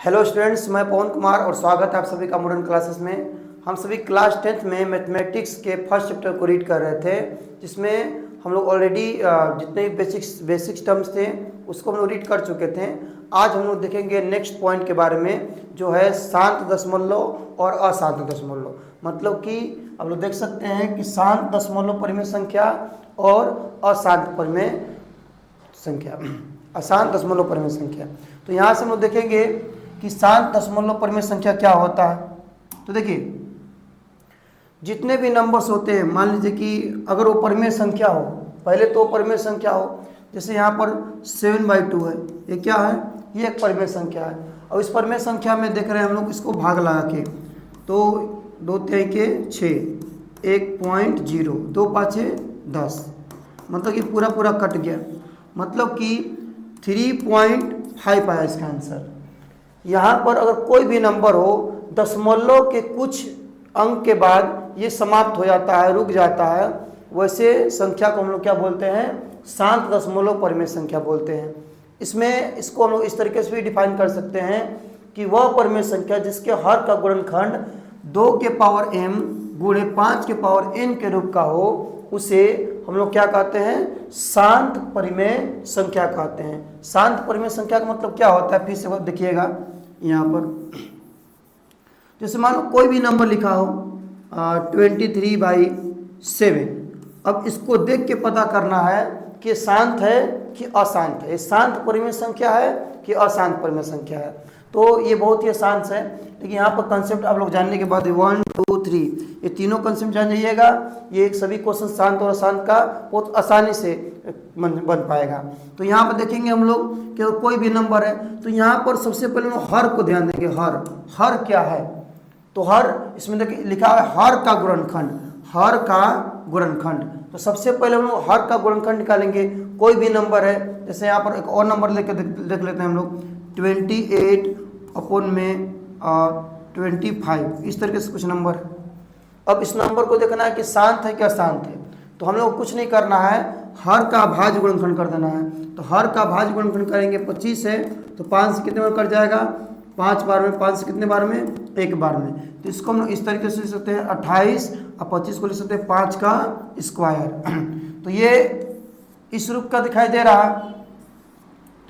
Hello students, मैं पवन कुमार और स्वागत है आप सभी का मॉडर्न क्लासेस में। हम सभी क्लास 10th में मैथमेटिक्स के फर्स्ट चैप्टर को रीड कर रहे थे, जिसमें हम लोग ऑलरेडी जितने भी बेसिक्स टर्म्स थे उसको हम लोग रीड कर चुके थे। आज हम लोग देखेंगे नेक्स्ट पॉइंट के बारे में, जो है शांत दशमलव और अशांत दशमलव। मतलब कि आप लोग देख सकते हैं कि शांत दशमलव परिमेय संख्या और अशांत परिमेय संख्या, अशांत दशमलव परिमेय संख्या। तो यहाँ से हम लोग देखेंगे कि शांत दशमलव परिमेय संख्या क्या होता है। तो देखिए, जितने भी नंबर्स होते हैं, मान लीजिए कि अगर वो परिमेय संख्या हो, पहले तो परिमेय संख्या हो, जैसे यहाँ पर 7/2 है, ये क्या है, ये एक परिमेय संख्या है। और इस परिमेय संख्या में देख रहे हैं हम लोग इसको भाग लगा के, तो 2 3 के 6, 1.0, 2 5 10, मतलब कि पूरा कट गया, मतलब कि 3.5 आया इसका आंसर। यहाँ पर अगर कोई भी नंबर हो, दशमलव के कुछ अंक के बाद ये समाप्त हो जाता है, रुक जाता है, वैसे संख्या को हम लोग क्या बोलते हैं, शांत दशमलव परिमेय संख्या बोलते हैं। इसमें इसको हम लोग इस तरीके से भी डिफाइन कर सकते हैं कि वह परिमेय संख्या जिसके हर का गुणनखंड 2 के पावर m गुणे 5 के पावर n के रूप का हो, उसे हम लोग क्या कहते हैं, शांत परिमेय संख्या कहते हैं। शांत परिमेय संख्या का मतलब क्या होता है, फिर से देखिएगा यहाँ पर, जैसे मान लो कोई भी नंबर लिखा हो 23/7। अब इसको देख के पता करना है कि शांत है कि अशांत है, शांत परिमेय संख्या है कि अशांत परिमेय संख्या है। तो ये बहुत ही आसान है, लेकिन यहाँ पर कंसेप्ट आप लोग जानने के बाद 1 2 3 ये तीनों कंसेप्ट जान जाइएगा, ये सभी क्वेश्चन शांत और अशांत का बहुत आसानी से बन पाएगा। तो यहाँ पर देखेंगे हम लोग कि कोई भी नंबर है, तो यहाँ पर सबसे पहले हम हर को ध्यान देंगे। हर क्या है, तो हर इसमें देखिए लिखा है हर का गुणनखंड, हर का गुणनखंड। तो सबसे पहले हम लोग हर का गुणनखंड निकालेंगे। कोई भी नंबर है, जैसे यहाँ पर एक और नंबर लेके देख लेते हैं हम लोग, 28/25, इस तरीके से कुछ नंबर है। अब इस नंबर को देखना है कि शांत है क्या अशांत है। तो हम लोग कुछ नहीं करना है, हर का भाज्य गुणनखंड कर देना है। तो हर का भाज्य गुणनखंड करेंगे, 25 है तो 5 से कितने बार कट जाएगा, 5 बार में, 5 से कितने बार में, 1 बार में। तो इसको हम लोग इस तरीके से लिख सकते हैं 28 और 25 को लिख सकते हैं 5 का स्क्वायर। तो ये इस रूप का दिखाई दे रहा है,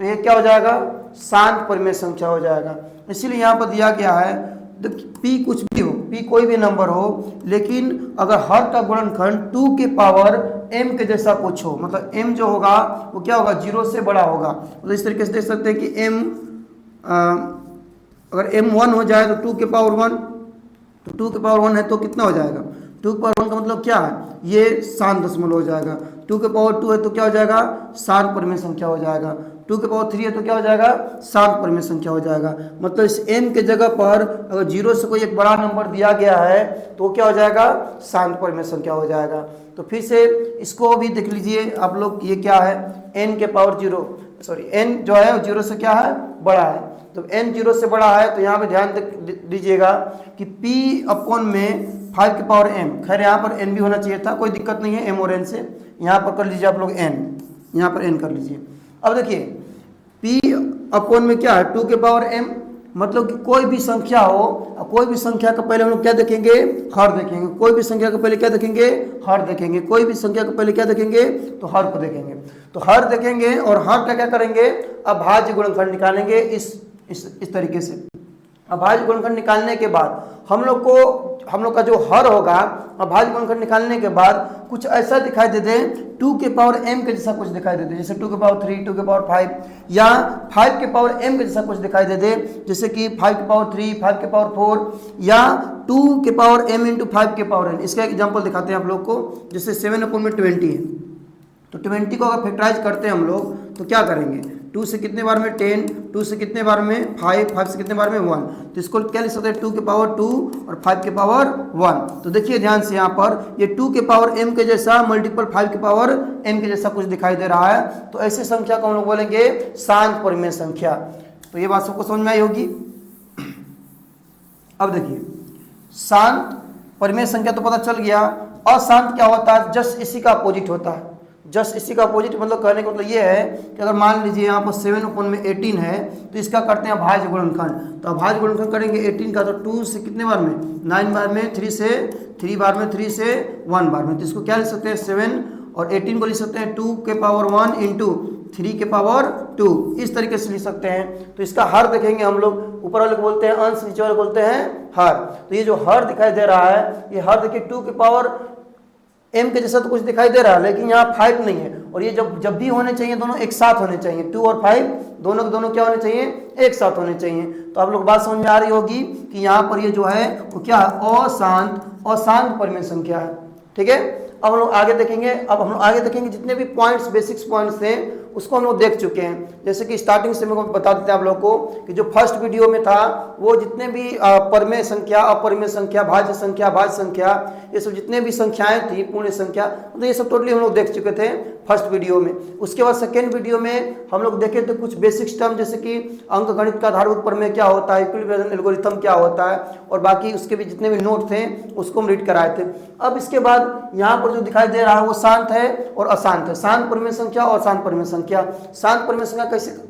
तो ये क्या हो जाएगा, शांत परिमेय संख्या हो जाएगा। इसीलिए यहाँ पर दिया गया है, पी कुछ भी हो, पी कोई भी नंबर हो, लेकिन अगर हर का गुणनखंड 2 के पावर m के जैसा कुछ हो, मतलब m जो होगा वो क्या होगा, 0 से बड़ा होगा। तो इस तरीके से देख सकते हैं कि m अगर m 1 हो जाए तो 2 के पावर 1, तो 2 के पावर 1 है तो कितना हो जाएगा, 2 के पावर 1 का मतलब क्या है, ये शांत दशमलव हो जाएगा। 2 के पावर 2 है तो क्या हो जाएगा, शांत परिमेय संख्या हो जाएगा। 2 के पावर 3 है तो क्या हो जाएगा, शांत परिमेय संख्या हो जाएगा। मतलब इस m के जगह पर अगर 0 से कोई एक बड़ा नंबर दिया गया है तो क्या हो जाएगा, शांत परिमेय संख्या हो जाएगा। तो फिर से इसको भी देख लीजिए आप लोग, ये क्या है, n के पावर 0, सॉरी n जो है 0 से क्या है, बड़ा है। तो n 0 से बड़ा है, तो यहाँ पे ध्यान दीजिएगा कि p अपॉन में 5 के पावर m, खैर यहाँ पर n भी होना चाहिए था, कोई दिक्कत नहीं है m और n से। यहाँ पर कर लीजिए आप लोग n, यहाँ पर n कर लीजिए। अब देखिए p अपॉन में क्या है, 2 के पावर m, मतलब कि कोई भी संख्या हो, कोई भी संख्या का पहले हम लोग क्या देखेंगे, हर देखेंगे। कोई भी संख्या का पहले क्या देखेंगे, हर देखेंगे। कोई भी संख्या का पहले क्या देखेंगे, तो हर को देखेंगे। तो हर देखेंगे और हर का क्या करेंगे, अभाज्य गुणनखंड निकालेंगे इस तरीके से। अभाज्य गुणनखंड निकालने के बाद हम लोग का जो हर होगा, अभाज्य गुणनखंड निकालने के बाद कुछ ऐसा दिखाई दे दे, 2 के पावर m के जैसा कुछ दिखाई दे दे, जैसे 2 के पावर 3, 2 के पावर 5, या 5 के पावर m के जैसा कुछ दिखाई दे दे, जैसे कि 5 के पावर 3, 5 के पावर 4, या 2 के पावर m इंटू 5 के पावर n। इसका एग्जाम्पल दिखाते हैं आप लोग को, जैसे 7/20 है, तो 20 को अगर फैक्टराइज करते हैं हम लोग तो क्या करेंगे, 2 से कितने बार में 10, 2 से कितने बार में 5, 5 से कितने बार में 1, तो इसको क्या लिख सकते हैं, 2 के पावर 2 और 5 के पावर 1। तो देखिए ध्यान से, यहाँ पर ये 2 के पावर m के जैसा मल्टीपल 5 के पावर m के जैसा कुछ दिखाई दे रहा है। तो ऐसे संख्या को हम लोग बोलेंगे शांत परिमेय संख्या। तो ये बात सबको समझ में आई होगी। अब देखिए, शांत परिमेय संख्या तो पता चल गया। अशांत क्या होता है, जस्ट इसी का अपोजिट होता है। जस्ट इसी का अपोजिट मतलब कहने का मतलब ये है कि अगर मान लीजिए यहाँ पर 7/18 है तो इसका करते हैं अभाज्य गुणनखंड। तो अभाज्य गुणनखंड करेंगे 18 का, तो 2 से कितने बार में, 9 बार में, 3 से 3 बार में, 3 से 1 बार में। तो इसको क्या लिख सकते हैं, 7 और 18 को लिख सकते हैं 2 के पावर 1 इंटू 3 के पावर 2, इस तरीके से लिख सकते हैं। तो इसका हर देखेंगे हम लोग, ऊपर वाले को बोलते हैं अंश, नीचे वाले बोलते हैं हर। तो ये जो हर दिखाई दे रहा है, ये हर देखिए 2 के पावर m के जैसा तो कुछ दिखाई दे रहा है, लेकिन यहाँ 5 नहीं है। और ये जब भी होने चाहिए दोनों एक साथ होने चाहिए, 2 और 5 दोनों के दोनों क्या होने चाहिए, एक साथ होने चाहिए। तो आप लोग बात समझ में आ रही होगी कि यहाँ पर ये जो है वो क्या है, अशांत परिमेय संख्या है। ठीक है, अब हम लोग आगे देखेंगे। अब हम लोग आगे देखेंगे जितने भी पॉइंट्स, बेसिक्स पॉइंट्स थे उसको हम लोग देख चुके हैं। जैसे कि स्टार्टिंग से मेरे को बता देते हैं आप लोग को कि जो फर्स्ट वीडियो में था वो जितने भी परिमेय संख्या, अपरिमेय संख्या, भाज्य संख्या, ये सब जितने भी संख्याएं थी, पूर्ण संख्या, तो ये सब टोटली हम लोग देख चुके थे फर्स्ट वीडियो में। उसके बाद सेकेंड वीडियो में हम लोग देखे तो कुछ बेसिक टर्म, जैसे कि अंक गणित का आधारभूत प्रमेय क्या होता है, इक्विलिब्रियम एल्गोरिथम क्या होता है, और बाकी उसके भी जितने भी नोट थे उसको हम रीड कराए थे। अब इसके बाद यहाँ पर जो दिखाई दे रहा है वो शांत है और अशांत है, शांत परिमेय संख्या और शांत परिमेय संख्या। शांत परिमेय संख्या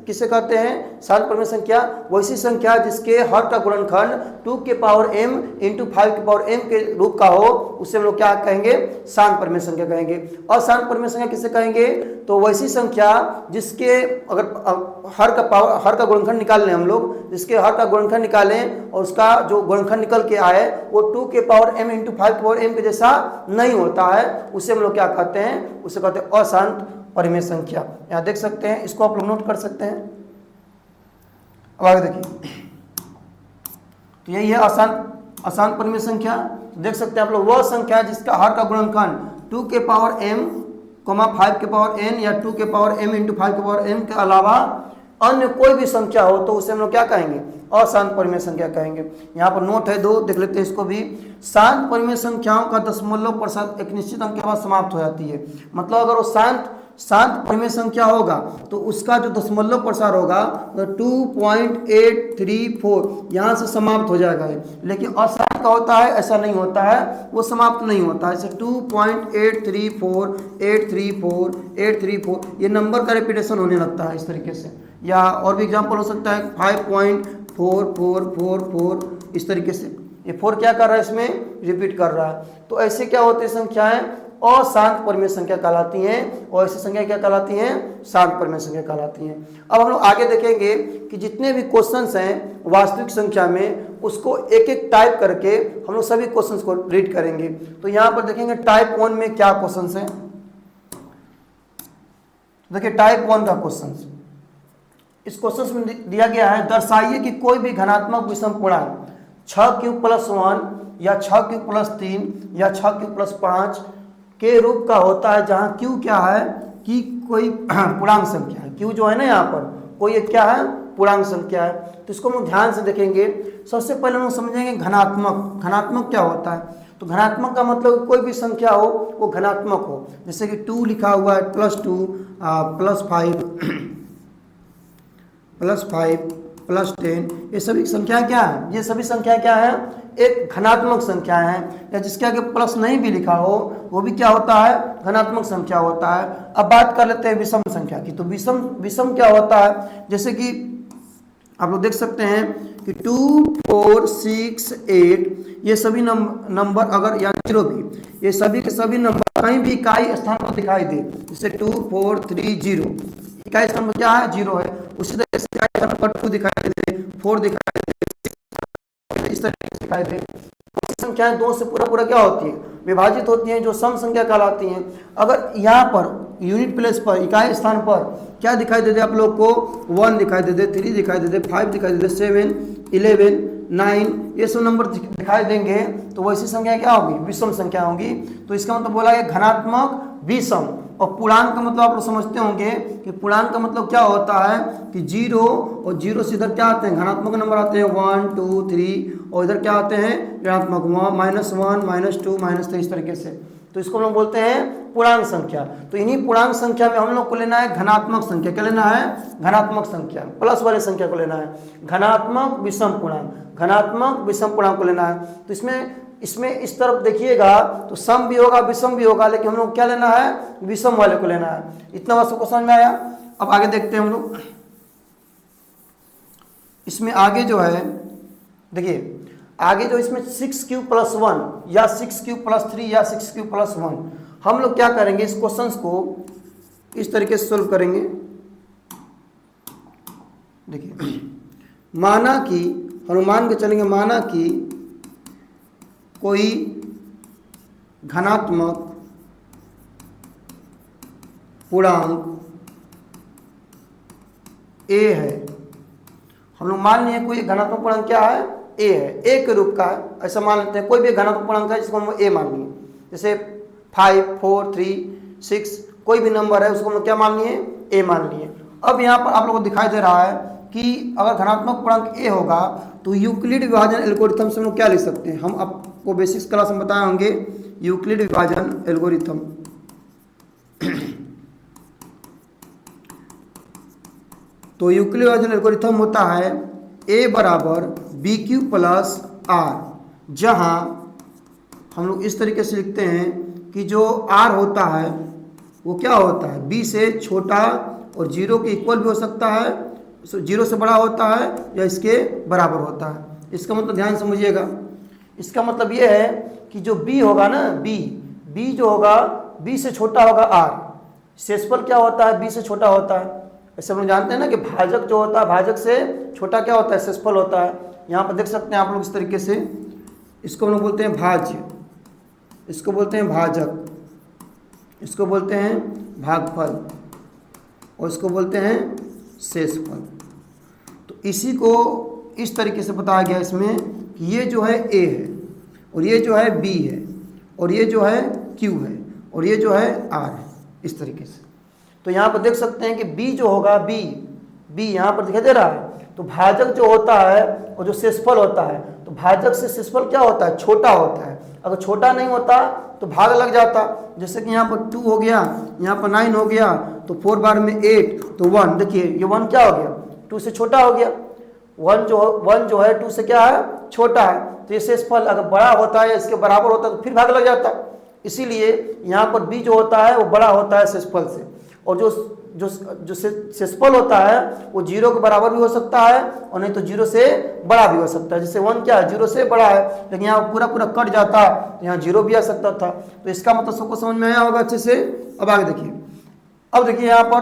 किसे कहते हैं, शांत परिमेय संख्या वैसी संख्या जिसके हर का गुणनखंड 2 के पावर m इंटू 5 के पावर m के रूप का हो, उससे हम लोग क्या कहेंगे, शांत परिमेय संख्या कहेंगे। अशांत परिमेय संख्या किसे कहेंगे, तो वैसी संख्या जिसके अगर हर का गुणनखंड निकाल लें हम लोग, जिसके हर का गुणनखंड निकालें और उसका जो गुणनखंड निकल के आए वो 2 के पावर m इंटू 5 के पावर m के जैसा नहीं होता है, उसे हम लोग क्या कहते हैं, उसे कहते हैं अशांत परिमेय संख्या। यहाँ देख सकते हैं, इसको आप लोग नोट कर सकते हैं। अब आगे देखिए, तो यही है अशांत परिमेय संख्या। तो देख सकते हैं आप लोग, वह संख्या जिसका हर का गुणनखंड 2 के पावर m, 5 के पावर n या 2 के पावर m इंटू 5 के पावर m के अलावा अन्य कोई भी संख्या हो तो उसे हम लोग क्या कहेंगे, अशांत परिमेय संख्या कहेंगे। यहाँ पर नोट है 2, देख लेते हैं इसको भी। शांत परिमेय संख्याओं का दशमलव प्रसाद एक निश्चित अंक के बाद समाप्त हो जाती है। मतलब अगर वो शांत परिमेय संख्या होगा तो उसका जो दशमलव प्रसार होगा तो 2.834 यहाँ से समाप्त हो जाएगा। लेकिन अशांत का होता है, ऐसा नहीं होता है, वो समाप्त नहीं होता है। 2.834 ये नंबर का रिपीटेशन होने लगता है इस तरीके से। या और भी एग्जाम्पल हो सकता है 5.4444 इस तरीके से। ये 4 क्या कर रहा है, इसमें रिपीट कर रहा है। तो ऐसे क्या होते हैं संख्याएं, अशांत परिमेय संख्या कहलाती हैं, और ऐसी संख्या क्या कहलाती हैं, शांत परिमेय संख्या कहलाती हैं। अब हम लोग आगे देखेंगे कि जितने भी क्वेश्चंस हैं वास्तविक संख्या में, उसको एक एक टाइप करके हम लोग सभी क्वेश्चंस को रीड करेंगे। तो यहाँ पर देखेंगे टाइप 1 में क्या क्वेश्चंस हैं। देखिए टाइप 1 का क्वेश्चन, इस क्वेश्चन में दिया गया है, दर्शाइए कि कोई भी धनात्मक विषम पूर्णांक 6³ + 1 या 6³ + 3 या 6³ + 5 के रूप का होता है, जहाँ q क्या है कि कोई पूर्णांक संख्या है। q जो है ना यहाँ पर कोई एक क्या है, पूर्णांक संख्या है। तो इसको हम लोग ध्यान से देखेंगे। सबसे पहले हम लोग समझेंगे घनात्मक क्या होता है। तो घनात्मक का मतलब कोई भी संख्या हो वो घनात्मक हो। जैसे कि 2 लिखा हुआ है, +2 +5 +10, ये सभी संख्या क्या है, ये सभी संख्या क्या है, एक घनात्मक संख्या है। या जिसके आगे प्लस नहीं भी लिखा हो वो भी क्या होता है, घनात्मक संख्या होता है। अब बात कर लेते हैं विषम संख्या की। तो विषम क्या होता है, जैसे कि आप लोग देख सकते हैं कि 2, 4, 6, 8 ये सभी नंबर अगर या 0 भी, ये सभी के सभी नंबर कहीं भी इकाई स्थान पर दिखाई दे, जैसे 2, 4, 3, 0, इकाई स्थान पर क्या है, 0 है। उसी तरह से इकाई स्थान पर 2 दिखाई दे, 4 दिखाई दे, इस तरह से दिखाई दे। संख्याएं 2 से पूरा क्या होती है, विभाजित होती हैं, जो सम संख्या कहलाती हैं। अगर यहाँ पर यूनिट प्लेस पर, इकाई स्थान पर क्या दिखाई देते आप लोग को, 1 दिखाई देते, 3 दिखाई देते, 5 दिखाई देते, 7, 11, 9 ये सब नंबर दिखाई देंगे, तो वैसी संख्या क्या होगी, विषम संख्या होगी। तो इसका मतलब बोला गया घनात्मक विषम। और पूर्णांक का मतलब आप लोग समझते होंगे कि पूर्णांक का मतलब क्या होता है कि 0 और 0 से इधर क्या आते हैं, धनात्मक नंबर आते हैं 1, 2, 3, और इधर क्या आते हैं ऋणात्मक, -1, -2, -3 इस तरीके से। तो इसको हम लोग बोलते हैं पूर्णांक संख्या। तो इन्हीं पूर्णांक संख्या में हम लोग को लेना है घनात्मक संख्या। क्या लेना है? घनात्मक संख्या, प्लस वाले संख्या को लेना है। घनात्मक विषम पूर्णांक, घनात्मक विषम पूर्णांक को लेना है। तो इसमें इस तरफ देखिएगा तो सम भी होगा विषम भी होगा, लेकिन हम लोग क्या लेना है? विषम वाले को लेना है। इतना बात सबको समझ में आया? अब आगे देखते हैं हम लोग। इसमें आगे जो है देखिए, आगे जो इसमें 6q+1 या 6q+3 या 6q+1, हम लोग क्या करेंगे? इस क्वेश्चंस को इस तरीके से सोल्व करेंगे। देखिए, माना कि हनुमान के चलेंगे, माना कि कोई घनात्मक पूर्णांक a है। हम लोग मान लिए कोई घनात्मक पूर्णांक क्या है? a है, a के रूप का है, ऐसा मान लेते हैं। कोई भी घनात्मक पूर्णांक है जिसको हम a मान लिए, जैसे 5, 4, 3, 6, कोई भी नंबर है उसको हम लोग क्या मान लिए? a मान लिए। अब यहाँ पर आप लोगों को दिखाई दे रहा है कि अगर धनात्मक पूर्णांक a होगा तो यूक्लिड विभाजन एल्गोरिथम से हम लोग क्या लिख सकते हैं? हम आपको बेसिक्स क्लास में बताए होंगे यूक्लिड विभाजन एल्गोरिथम। तो यूक्लिड विभाजन एल्गोरिथम होता है a बराबर BQ प्लस R, जहाँ हम लोग इस तरीके से लिखते हैं कि जो R होता है वो क्या होता है? B से छोटा और 0 के इक्वल भी हो सकता है, 0 से बड़ा होता है या इसके बराबर होता है। इसका मतलब ध्यान समझिएगा, इसका मतलब ये है कि जो B होगा ना, B जो होगा B से छोटा होगा R। शेषफल क्या होता है? B से छोटा होता है। ऐसे हम लोग जानते हैं ना कि भाजक जो होता है भाजक से छोटा क्या होता है? शेषफल होता है। यहाँ पर देख सकते हैं आप लोग इस तरीके से, इसको हम लोग बोलते हैं भाज्य, इसको बोलते हैं भाजक, इसको बोलते हैं भागफल और इसको बोलते हैं शेषफल। तो इसी को इस तरीके से बताया गया इसमें कि ये जो है a है और ये जो है b है और ये जो है q है और ये जो है r है, इस तरीके से। तो यहाँ पर देख सकते हैं कि b जो होगा, b यहाँ पर दिखाई दे रहा है। तो भाजक जो होता है और जो शेषफल होता है, तो भाजक से शेषफल क्या होता है? छोटा होता है। अगर छोटा नहीं होता तो भाग लग जाता। जैसे कि यहाँ पर 2 हो गया, यहाँ पर 9 हो गया, तो 4 बार में 8, तो 1। देखिए ये 1 क्या हो गया? 2 से छोटा हो गया। 1 जो है 2 से क्या है? छोटा है। तो ये शेषफल अगर बड़ा होता है या इसके बराबर होता है तो फिर भाग लग जाता। इसीलिए यहाँ पर b जो होता है वो बड़ा होता है शेषफल से, और जो शेषफल होता है वो 0 के बराबर भी हो सकता है और नहीं तो 0 से बड़ा भी हो सकता है। जैसे 1 क्या है? 0 से बड़ा है, लेकिन यहाँ पूरा कट जाता तो यहाँ 0 भी आ सकता था। तो इसका मतलब सबको समझ में आया होगा अच्छे से। अब आगे देखिए, अब देखिए यहाँ पर,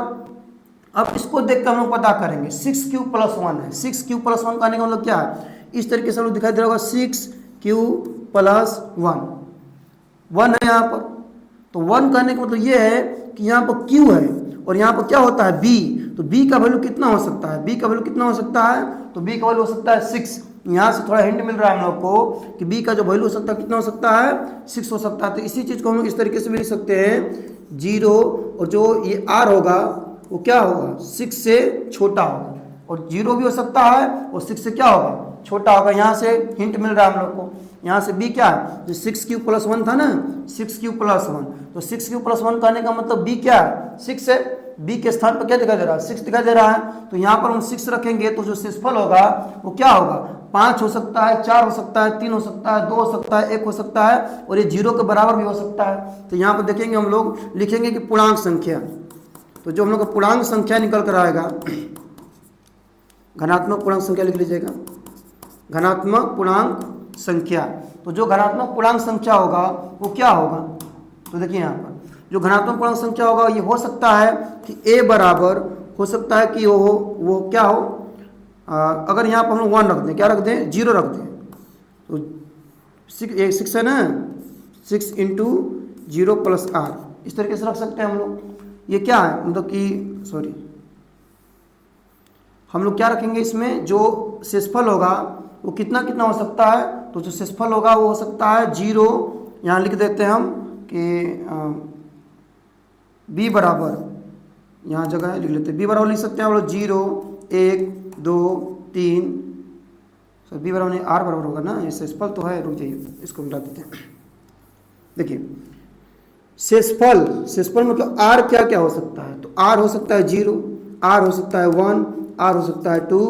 अब इसको देख कर हम लोग पता करेंगे 6q+1 है। 6q+1 कहने का मतलब क्या है? इस तरीके से हम लोग दिखाई दे रहा होगा 6q+1, 1 है यहाँ पर। तो 1 कहने का मतलब ये है कि यहाँ पर q है और यहाँ पर क्या होता है? b। तो b का वैल्यू कितना हो सकता है? b का वैल्यू कितना हो सकता है? तो b का वैल्यू हो सकता है 6। यहाँ से थोड़ा हिंट मिल रहा है हम लोग को कि b का जो वैल्यू हो सकता है कितना हो सकता है? 6 हो सकता है। तो इसी चीज़ को हम लोग इस तरीके से भी लिख सकते हैं 0, और जो ये r होगा वो क्या होगा? 6 से छोटा होगा, और 0 भी हो सकता है और 6 से क्या होगा? छोटा होगा। यहाँ से हिंट मिल रहा है हम लोग को। यहाँ से b क्या है? जो 6q+1 था ना, 6q+1, तो 6q+1 कहने का मतलब b क्या है? 6 है। b के स्थान पर क्या दिखाई दे रहा है? 6 दिखाई दे रहा है। तो यहाँ पर हम 6 रखेंगे तो जो शेषफल होगा वो क्या होगा? 5 हो सकता है, 4 हो सकता है, 3 हो सकता है, 2 हो सकता है, 1 हो सकता है, और ये 0 के बराबर भी हो सकता है। तो यहाँ पर देखेंगे हम लोग, लिखेंगे कि पूर्णांक संख्या। तो जो हम लोग का पूर्णांक संख्या निकल कर आएगा, घनात्मक पूर्णांक संख्या लिख लीजिएगा, घनात्मक पूर्णांक संख्या। तो जो घनात्मक पूर्णांक संख्या होगा वो क्या होगा? तो देखिए यहाँ पर जो घनात्मक पूर्णांक संख्या होगा ये हो सकता है कि a बराबर, हो सकता है कि वो क्या हो, अगर यहाँ पर हम लोग 1 रख दें, क्या रख दें? 0 रख दें, तो 6 है ना, 6 × 0 + r, इस तरीके से रख सकते हैं हम लोग। ये क्या है? मतलब कि सॉरी, हम लोग क्या रखेंगे इसमें? जो शेषफल होगा वो कितना कितना हो सकता है? तो जो शेषफल होगा वो हो सकता है 0, यहाँ लिख देते हैं हम कि b बराबर, यहाँ जगह लिख लेते हैं, b बराबर लिख सकते हैं हम लोग 0, 1, 2, 3, सर b बराबर नहीं, r बराबर होगा ना, ये शेषफल तो है, रुक जाइए इसको मिटा देते हैं। देखिए शेषफल मतलब आर क्या क्या हो सकता है, तो आर हो सकता है 0, आर हो सकता है 1, आर हो सकता है 2,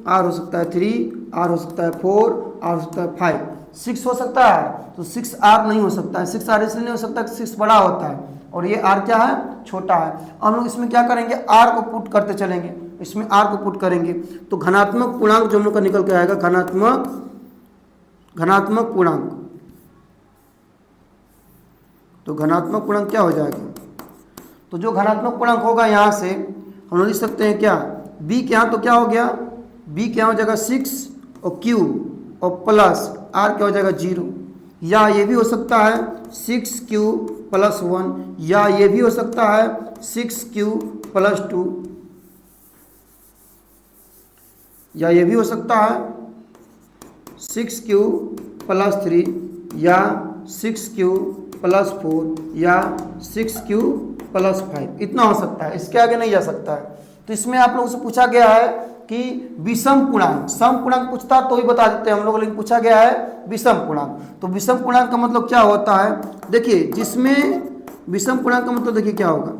आर हो सकता है 3, आर हो सकता है 4, आर हो सकता है 5, 6 हो सकता है, तो 6 आर नहीं हो सकता है। 6 आर इसलिए नहीं हो सकता कि 6 बड़ा होता है और ये आर क्या है, छोटा है। हम लोग इसमें क्या करेंगे, आर को पुट करते चलेंगे, इसमें आर को पुट करेंगे तो घनात्मक पूर्णांक जो हम लोग का निकल के आएगा, घनात्मक पूर्णांक। तो घनात्मक पूर्णांक क्या हो जाएगा, तो जो घनात्मक पूर्णांक होगा यहाँ से हम लोग लिख सकते हैं क्या, b के यहाँ तो क्या हो गया, b के यहाँ हो जाएगा 6 और q और प्लस r क्या हो जाएगा 0, या ये भी हो सकता है 6q + 1, या ये भी हो सकता है 6q + 2, या ये भी हो सकता है 6q + 3, या 6q + 4, या 6q + 5, इतना हो सकता है, इसके आगे नहीं जा सकता है। तो इसमें आप लोगों से पूछा गया है कि विषम पूर्णांक, सम पूर्णांक पूछता तो ही बता देते हैं हम लोग, लेकिन पूछा गया है विषम पूर्णांक। तो विषम पूर्णांक का मतलब क्या होता है, देखिए जिसमें विषम पूर्णांक का मतलब देखिए क्या होगा,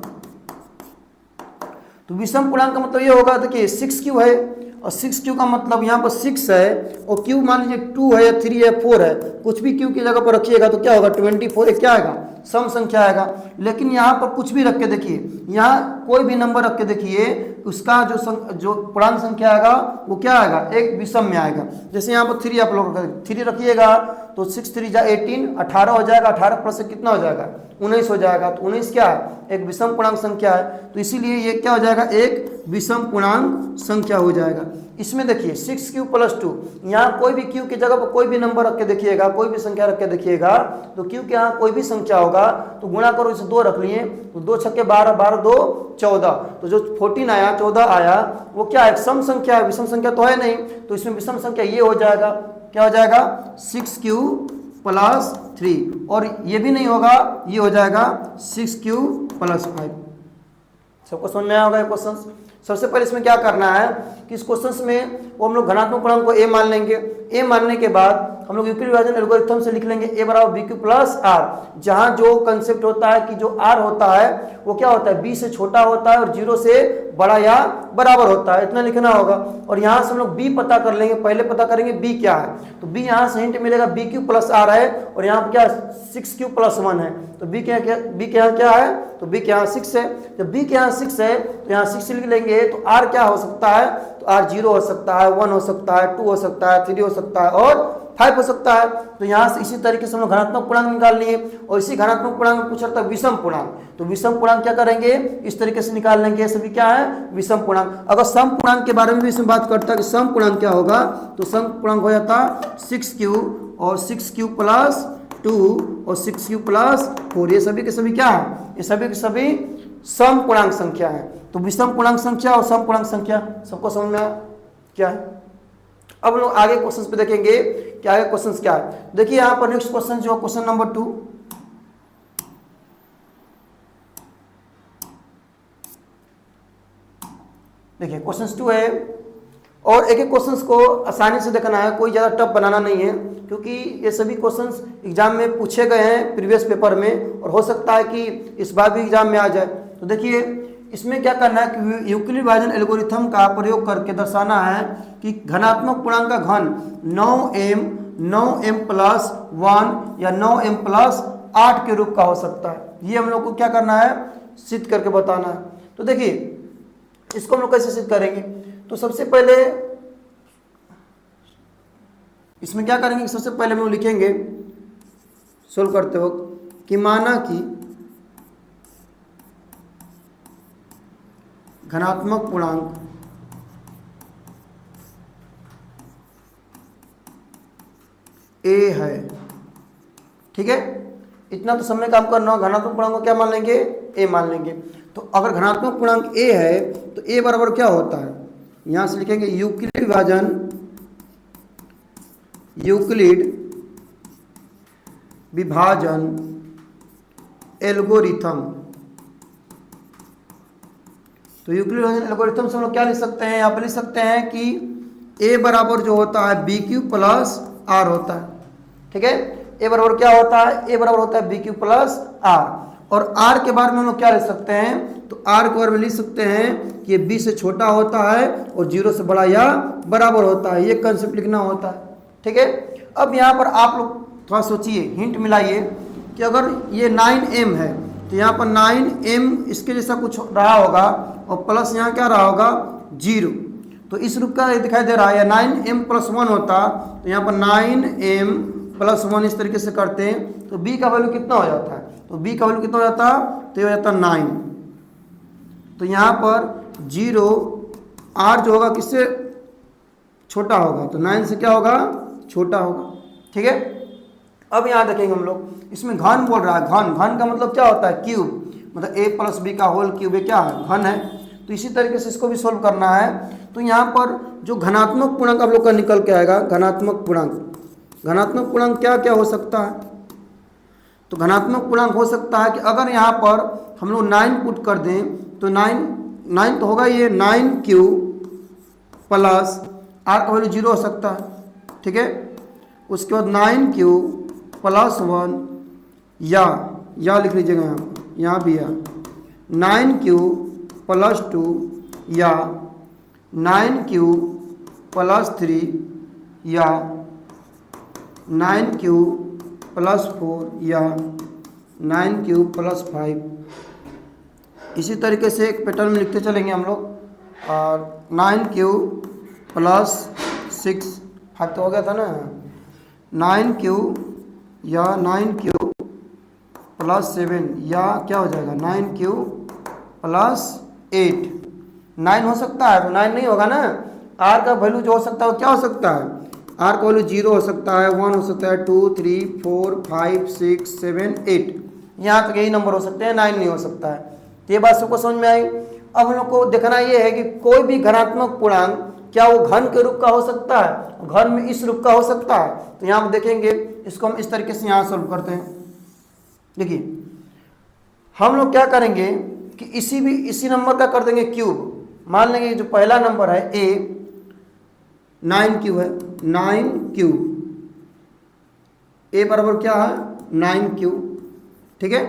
तो विषम पूर्णांक का मतलब ये होगा, देखिए 6q है और 6q का मतलब यहाँ पर 6 है और q मान लीजिए 2 है या 3 है 4 है, कुछ भी q की जगह पर रखिएगा तो क्या होगा 24, एक क्या आएगा, सम संख्या आएगा। लेकिन यहाँ पर कुछ भी रख के देखिए, यहाँ कोई भी नंबर रख के देखिए, उसका जो पूर्णांक संख्या आएगा वो क्या आएगा, एक विषम में आएगा। जैसे यहाँ पर 3 आप लोग 3 रखिएगा तो 6 3 जा 18, 18 हो जाएगा, 18 प्लस कितना हो जाएगा 19 हो जाएगा, तो 19 क्या है, एक विषम पूर्णांक संख्या है। तो इसीलिए ये क्या हो जाएगा, एक विषम पूर्णांक संख्या हो जाएगा। इसमें देखिए 6q + 2, यहाँ कोई भी q की जगह पर कोई भी नंबर रख के देखिएगा, कोई भी संख्या रख के देखिएगा, तो q के यहाँ कोई भी संख्या होगा तो गुणा करो, इसे 2 रख लिए तो 2 छक्के 12, 12 2 14, तो जो 14 आया 14 आया वो क्या है, सम संख्या है, विषम संख्या तो है नहीं। तो इसमें विषम संख्या ये हो जाएगा, क्या हो जाएगा 6q + 3, और ये भी नहीं होगा, ये हो जाएगा 6q + 5। सबको समझ में आया होगा ये क्वेश्चन। सबसे पहले इसमें क्या करना है कि इस क्वेश्चन में वो हम लोग घनात्मक पूर्णांक को a मान लेंगे, a मानने के बाद हम लोग यूक्लिड विभाजन एल्गोरिथम से लिख लेंगे a = bq + r, जहां जो कंसेप्ट होता है कि जो r होता है वो क्या होता है, b से छोटा होता है और 0 से बड़ा या बराबर होता है, इतना लिखना होगा। और यहाँ से हम लोग b पता कर लेंगे, पहले पता करेंगे b क्या है, तो b यहाँ से हिंट मिलेगा bq + r है और यहाँ पर क्या 6q + 1 है, तो b के यहाँ क्या है, तो b के यहाँ 6 है। जब b के यहाँ 6 है तो यहाँ 6 लिख लेंगे, तो r क्या हो सकता है, तो r 0 हो सकता है, 1 हो सकता है, 2 हो सकता है, 3 हो सकता है और 5 हो सकता है। तो यहाँ से इसी तरीके से हम लोग घनात्मक पूर्णांक निकाल लिए, और इसी घनात्मक पूर्णांक में पूछा था विषम पूर्णांक, तो विषम पूर्णांक क्या करेंगे, इस तरीके से निकाल लेंगे, सभी क्या है विषम पूर्णांक। अगर सम पूर्णांक के बारे में भी इसमें बात करता है कि सम पूर्णांक क्या होगा, तो सम पूर्णांक हो जाता 6q और 6q + 2 और 6q + 4, ये सभी के सभी क्या है, ये सभी के सभी सम पूर्णांक संख्या है। तो विषम पूर्णांक संख्या और सम पूर्णांक संख्या सबको समझ में क्या है। अब लोग आगे क्वेश्चंस पे देखेंगे कि आगे क्वेश्चंस क्या है। देखिए यहाँ पर नेक्स्ट क्वेश्चन जो क्वेश्चन नंबर 2, देखिए क्वेश्चन 2 है और एक एक क्वेश्चंस को आसानी से देखना है, कोई ज़्यादा टफ बनाना नहीं है, क्योंकि ये सभी क्वेश्चंस एग्जाम में पूछे गए हैं प्रीवियस पेपर में और हो सकता है कि इस बार भी एग्जाम में आ जाए। तो देखिए इसमें क्या करना है कि यूक्लिड विभाजन एल्गोरिथम का प्रयोग करके दर्शाना है कि घनात्मक पूर्णांक का घन 9m + 1 या 9m + 8 के रूप का हो सकता है। ये हम लोग को क्या करना है, सिद्ध करके बताना है। तो देखिए इसको हम लोग कैसे सिद्ध करेंगे, तो सबसे पहले इसमें क्या करेंगे, सबसे पहले हम लोग लिखेंगे सोल्व करते वक्त कि माना कि घनात्मक पूर्णांक a है, ठीक है, इतना तो समय काम करना हो। घनात्मक पूर्णांक को क्या मान लेंगे, a मान लेंगे। तो अगर घनात्मक पूर्णांक a है तो a बराबर क्या होता है, यहां से लिखेंगे यूक्लिड विभाजन एल्गोरिथम। तो यूक्लिड विभाजन एल्गोरिथम से हम लोग क्या लिख सकते हैं, यहाँ पर लिख सकते हैं कि a बराबर जो होता है bq + r होता है, ठीक है। a बराबर क्या होता है, a बराबर होता है bq + r, और आर के बारे में हम लोग क्या लिख सकते हैं, तो आर के बारे में लिख सकते हैं कि ये बी से छोटा होता है और 0 से बड़ा या बराबर होता है, ये कंसेप्ट लिखना होता है। ठीक है, अब यहाँ पर आप लोग थोड़ा सोचिए, हिंट मिलाइए कि अगर ये 9m है तो यहाँ पर 9m इसके जैसा कुछ रहा होगा और प्लस यहाँ क्या रहा होगा 0, तो इस रूप का दिखाई दे रहा है। या 9m + 1 होता तो यहाँ पर 9m + 1 इस तरीके से करते हैं तो b का वैल्यू कितना हो जाता है, तो b का वैल्यू कितना हो जाता, तो ये हो जाता 9। तो यहाँ पर 0 r जो होगा किससे छोटा होगा, तो 9 से क्या होगा, छोटा होगा। ठीक है, अब यहाँ देखेंगे हम लोग, इसमें घन बोल रहा है, घन का मतलब क्या होता है, क्यूब, मतलब a + b का होल क्यूब है, क्या है, घन है। तो इसी तरीके से इसको भी सोल्व करना है। तो यहाँ पर जो धनात्मक पूर्णांक आप लोग का निकल के आएगा, धनात्मक पूर्णांक क्या क्या हो सकता है, तो धनात्मक पूर्णांक हो सकता है कि अगर यहाँ पर हम लोग 9 पुट कर दें तो 9 तो होगा ये 9q प्लस r का वैल्यू 0 हो सकता है। ठीक है, उसके बाद 9q + 1 या लिख लीजिएगा यहाँ भी, या 9q + 2 या 9q + 3 या 9q + 4 या 9q + 5। इसी तरीके से एक पैटर्न में लिखते चलेंगे हम लोग, और 9q + 6 5 तो हो गया था ना, 9q या 9q + 7 या क्या हो जाएगा 9q + 8। 9 हो सकता है, तो 9 नहीं होगा ना, r का वैल्यू जो हो सकता है वो क्या हो सकता है, r का वैल्यू 0 हो सकता है, 1 हो सकता है, 2 3 4 5 6 7 8, यहाँ तक यही नंबर हो सकते हैं, 9 नहीं हो सकता है। तो ये बात सबको समझ में आई। अब हम लोग को देखना ये है कि कोई भी धनात्मक पूर्णांक क्या वो घन के रूप का हो सकता है, घन में इस रूप का हो सकता है। तो यहाँ पर देखेंगे, इसको हम इस तरीके से यहाँ सोल्व करते हैं। देखिए हम लोग क्या करेंगे कि इसी नंबर का कर देंगे क्यूब। मान लेंगे जो पहला नंबर है a 9q है, 9q a बराबर क्या है 9q। ठीक है,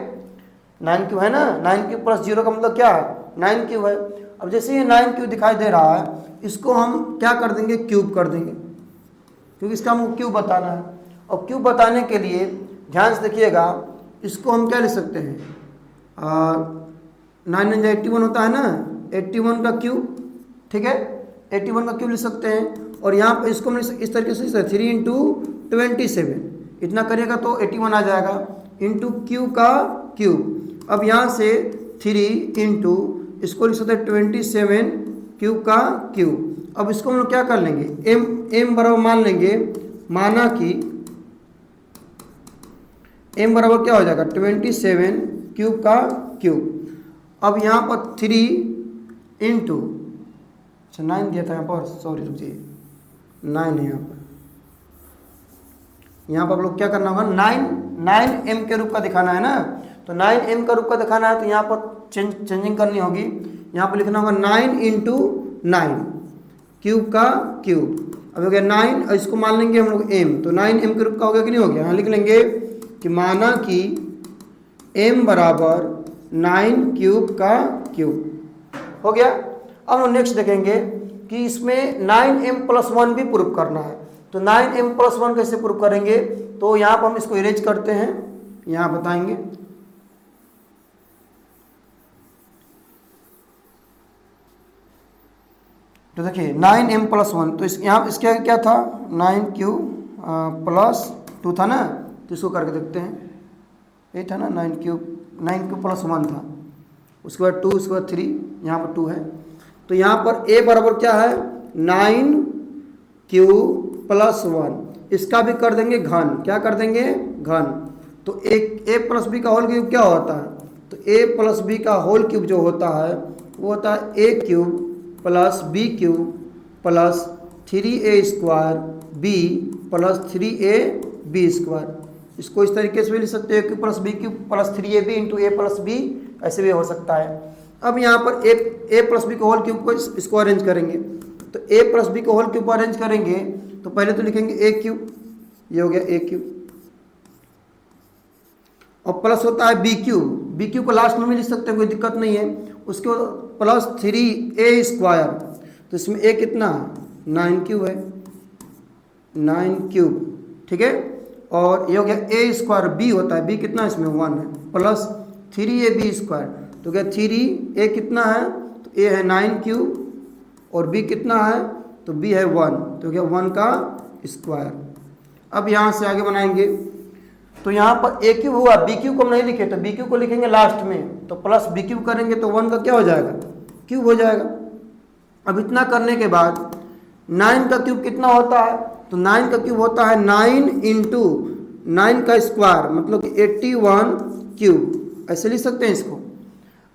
9q है ना, 9q + 0 का मतलब क्या है 9q है। अब जैसे ये 9q दिखाई दे रहा है, इसको हम क्या कर देंगे, क्यूब कर देंगे, क्योंकि इसका हमको क्यूब बताना है। और क्यूब बताने के लिए ध्यान से देखिएगा, इसको हम क्या लिख सकते हैं, 9 × 81 होता है ना, 81 का क्यूब। ठीक है, 81 का क्यूब लिख सकते हैं। और यहाँ पर इसको हम इस तरीके से 3 × 27 इतना करिएगा तो 81 आ जाएगा, इंटू क्यू का क्यूब। अब यहाँ से 3 इंटू इसको लिख सकते हैं 27 क्यूब का क्यूब। अब इसको हम लोग क्या कर लेंगे, m बराबर मान लेंगे, माना कि m बराबर क्या हो जाएगा 27 क्यूब का क्यूब। अब यहाँ पर 3 इंटू, अच्छा 9 दिया था यहाँ पर, सॉरी रुकिए 9 है यहाँ पर आप लोग क्या करना होगा, 9m के रूप का दिखाना है ना, तो 9m का रूप का दिखाना है तो यहाँ पर चेंजिंग करनी होगी। यहाँ पर लिखना होगा 9 इंटू 9 क्यूब का क्यूब। अब हो गया 9 और इसको मान लेंगे हम लोग m, तो 9m के रूप का हो गया कि नहीं हो गया। यहाँ लिख लेंगे कि माना कि m बराबर 9 क्यूब का क्यूब हो गया। अब हम नेक्स्ट देखेंगे कि इसमें 9m + 1 भी प्रूफ करना है। तो 9m + 1 कैसे प्रूफ करेंगे, तो यहाँ पर हम इसको इरेज करते हैं, यहाँ बताएंगे। तो देखिए 9m + 1, तो यहाँ इसके क्या था 9q + 2 था ना, तो इसको करके देखते हैं, ये था ना 9q + 1 था, उसके बाद 2, उसके बाद 3, यहाँ पर 2 है। तो यहाँ पर a बराबर क्या है 9q + 1, इसका भी कर देंगे घन, क्या कर देंगे घन। तो a + b का होल क्यूब क्या होता है, तो a + b का होल क्यूब जो होता है वो होता है a³ + b³ + 3a² b + 3ab²। इसको इस तरीके से भी लिख सकते हैं, a³ + b³ + 3ab × a + b, ऐसे भी हो सकता है। अब यहाँ पर a + b के होल क्यूब को इसको अरेंज करेंगे, तो a + b के होल क्यूब को अरेंज करेंगे तो पहले तो लिखेंगे a³, ये हो गया a³, और प्लस होता है b³ बी क्यू को लास्ट में भी लिख सकते हैं, कोई दिक्कत नहीं है। उसके प्लस 3a², तो इसमें a कितना 9 क्यूब है, 9 क्यूब, ठीक है। और ये हो गया a², b होता है, b कितना इसमें 1 है, प्लस 3ab², तो क्या 3a कितना है, तो a है 9 क्यूब और b कितना है, तो b है 1, तो क्या 1 का स्क्वायर। अब यहाँ से आगे बनाएंगे, तो यहाँ पर a क्यूब हुआ, b क्यूब को हम नहीं लिखे तो b क्यूब को लिखेंगे लास्ट में, तो प्लस b क्यूब करेंगे तो 1 का क्या हो जाएगा, क्यूब हो जाएगा। अब इतना करने के बाद 9 का क्यूब कितना होता है, तो 9 का क्यूब होता है 9 इंटू 9 का स्क्वायर, मतलब कि 81 क्यूब, ऐसे लिख सकते हैं इसको।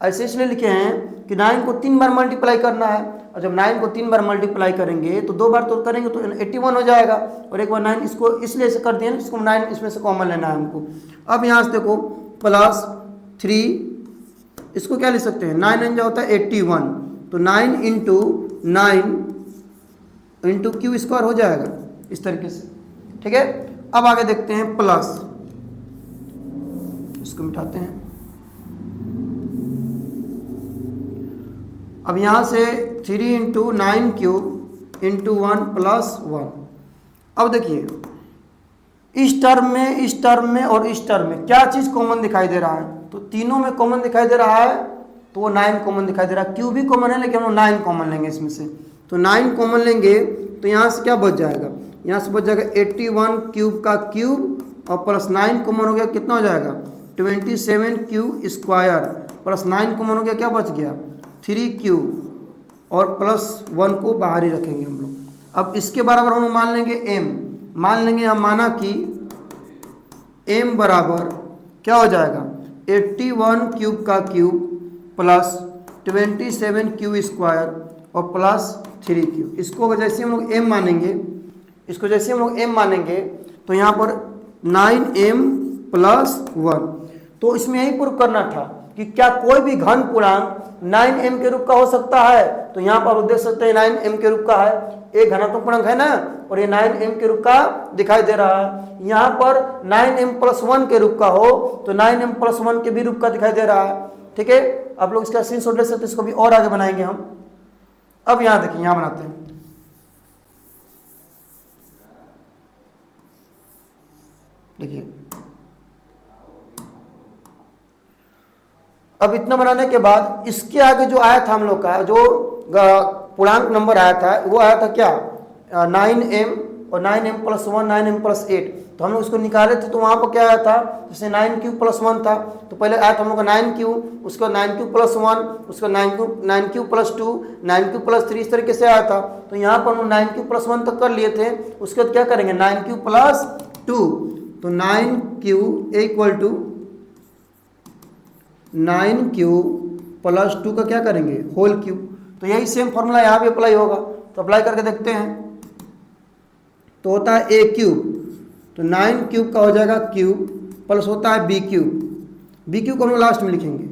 ऐसे इसलिए लिखे हैं कि 9 को 3 बार मल्टीप्लाई करना है, और जब 9 को 3 बार मल्टीप्लाई करेंगे तो 2 बार तो करेंगे तो 81 हो जाएगा, और एक बार 9 इसको इसलिए से कर दिए ना, इसको 9 इसमें से कॉमन लेना है हमको। अब यहाँ से देखो प्लस 3, इसको क्या लिख सकते हैं, 9 जो होता है 81, तो 9 इंटू 9 इंटू क्यू स्क्वायर हो जाएगा इस तरीके से, ठीक है। अब आगे देखते हैं प्लस, इसको मिटाते हैं। अब यहाँ से 3 इंटू 9 क्यूब इंटू 1 प्लस 1। अब देखिए इस टर्म में और इस टर्म में क्या चीज़ कॉमन दिखाई दे रहा है, तो तीनों में कॉमन दिखाई दे रहा है, तो वो 9 कॉमन दिखाई दे रहा है। क्यू भी कॉमन है लेकिन हम 9 कॉमन लेंगे इसमें से, तो 9 कॉमन लेंगे तो यहाँ से क्या बच जाएगा, यहाँ से बच जाएगा 81 क्यूब का क्यूब और प्लस 9 कॉमन हो गया, कितना हो जाएगा 27 क्यू स्क्वायर, प्लस 9 कॉमन हो गया, क्या बच गया 3 क्यूब और प्लस 1 को बाहर ही रखेंगे हम लोग। अब इसके बराबर हम मान लेंगे m, मान लेंगे हम, माना कि m बराबर क्या हो जाएगा 81 क्यूब का क्यूब प्लस 27 क्यू स्क्वायर और प्लस 3 क्यूब। इसको जैसे हम लोग m मानेंगे, इसको जैसे हम लोग m मानेंगे तो यहाँ पर 9m प्लस 1, तो इसमें यही प्रूव करना था कि क्या कोई भी घन पूर्णांक 9m के रूप का हो सकता है, तो यहाँ पर आप देख सकते हैं 9m के रूप का है, एक घनात्मक पूर्णांक है ना, और ये 9m के रूप का दिखाई दे रहा है। यहाँ पर 9m प्लस 1 के रूप का हो तो 9m प्लस 1 के भी रूप का दिखाई दे रहा है, ठीक है। आप लोग इसका स्क्रीनशॉट ले सकते हैं, इसको भी और आगे बनाएंगे हम। अब यहाँ देखिए, यहाँ बनाते हैं, देखिए अब इतना बनाने के बाद इसके आगे जो आया था हम लोग का जो पूर्णांक नंबर आया था, वो आया था क्या 9m और 9m प्लस 1 9m प्लस 8, तो हम लोग उसको निकाले थे, तो वहाँ पर क्या आया था, जैसे 9 क्यूब प्लस 1 था, तो पहले आया था हम लोग का 9 क्यूब, उसका 9 क्यूब प्लस 1, उसका 9 क्यूब प्लस 2, 9 क्यूब प्लस 3, इस तरीके से आया था। तो यहाँ पर हम 9 क्यूब प्लस 1 तक कर लिए थे, उसके बाद क्या करेंगे 9 क्यूब प्लस 2, तो 9 cube equal to 9 cube plus 2 का क्या करेंगे होल क्यूब। तो यही सेम फॉर्मूला यहाँ भी अप्लाई होगा, तो अप्लाई करके देखते हैं। तो होता है a क्यूब, तो 9 क्यूब का हो जाएगा क्यूब, प्लस होता है b क्यूब को हम लास्ट में लिखेंगे,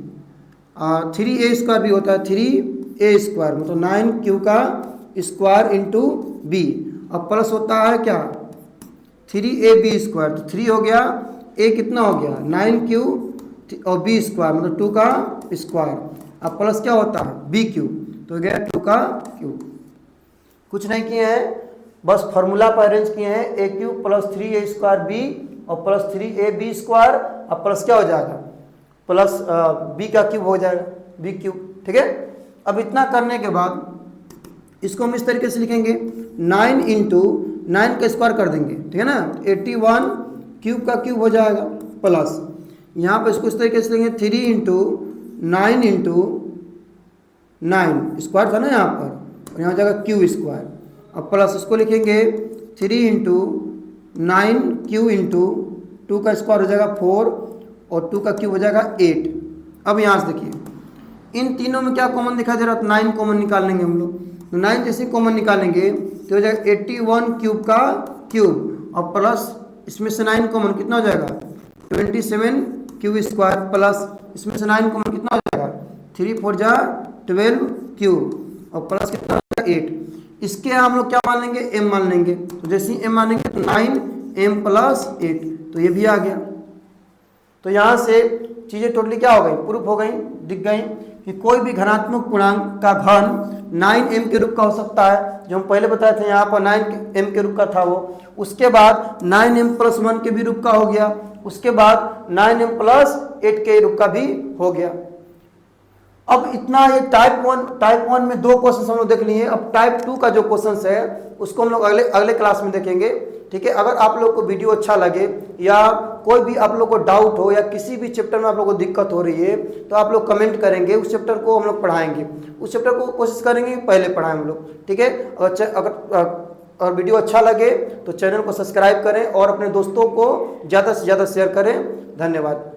3a² भी होता है 3a², मतलब 9 क्यूब का स्क्वायर इंटू b, अब प्लस होता है क्या 3ab², तो 3 हो गया, a कितना हो गया 9 क्यूब और b स्क्वायर मतलब 2 का स्क्वायर, अब प्लस क्या होता है b क्यूब, तो गया 2 का क्यूब। कुछ नहीं किए हैं, बस फार्मूला पर अरेंज किए हैं, a cube plus 3a² b और प्लस 3ab² और प्लस क्या हो जाएगा प्लस b का क्यूब हो जाएगा b क्यूब, ठीक है। अब इतना करने के बाद इसको हम इस तरीके से लिखेंगे 9 इंटू 9 का स्क्वायर कर देंगे, ठीक है ना, 81 क्यूब का क्यूब हो जाएगा, प्लस यहाँ पर इसको इस तरीके से लेंगे 3 इंटू 9 इंटू 9 स्क्वायर था ना यहाँ पर, और यहाँ हो जाएगा क्यू स्क्वायर, अब प्लस इसको लिखेंगे 3 इंटू 9 क्यू इंटू 2 का स्क्वायर हो जाएगा 4 और 2 का क्यूब हो जाएगा 8। अब यहाँ से देखिए इन तीनों में क्या कॉमन दिखाई दे रहा है, 9 कॉमन निकाल लेंगे हम लोग, तो 9 जैसे कॉमन निकालेंगे तो हो जाएगा 81 क्यूब का क्यूब और प्लस इसमें से 9 कॉमन कितना हो जाएगा 27 क्यूब स्क्वायर, प्लस इसमें से 9 कॉमन कितना हो जाएगा 3 4 जा 12 क्यूब और प्लस कितना हो जाएगा 8। इसके हम लोग क्या मान लेंगे m मान लेंगे, तो जैसे ही m मानेंगे तो 9m प्लस 8, तो ये भी आ गया। तो यहाँ से चीज़ें टोटली क्या हो गई, प्रूफ हो गई, दिख गई कि कोई भी धनात्मक पूर्णांक का घन 9m के रूप का हो सकता है, जो हम पहले बताए थे यहाँ पर 9m के रूप का था वो। उसके बाद 9m+1 के भी रूप का हो गया, उसके बाद 9m+8 के रूप का भी हो गया। अब इतना ये टाइप वन में 2 क्वेश्चन हम लोग देख लिए। अब टाइप 2 का जो क्वेश्चन है उसको हम लोग अगले क्लास में देखेंगे, ठीक है। अगर आप लोग को वीडियो अच्छा लगे या कोई भी आप लोग को डाउट हो या किसी भी चैप्टर में आप लोग को दिक्कत हो रही है तो आप लोग कमेंट करेंगे, उस चैप्टर को हम लोग पढ़ाएंगे, उस चैप्टर को कोशिश करेंगे पहले पढ़ाएं हम लोग, ठीक है। अगर वीडियो अच्छा लगे तो चैनल को सब्सक्राइब करें और अपने दोस्तों को ज़्यादा से ज़्यादा शेयर करें। धन्यवाद।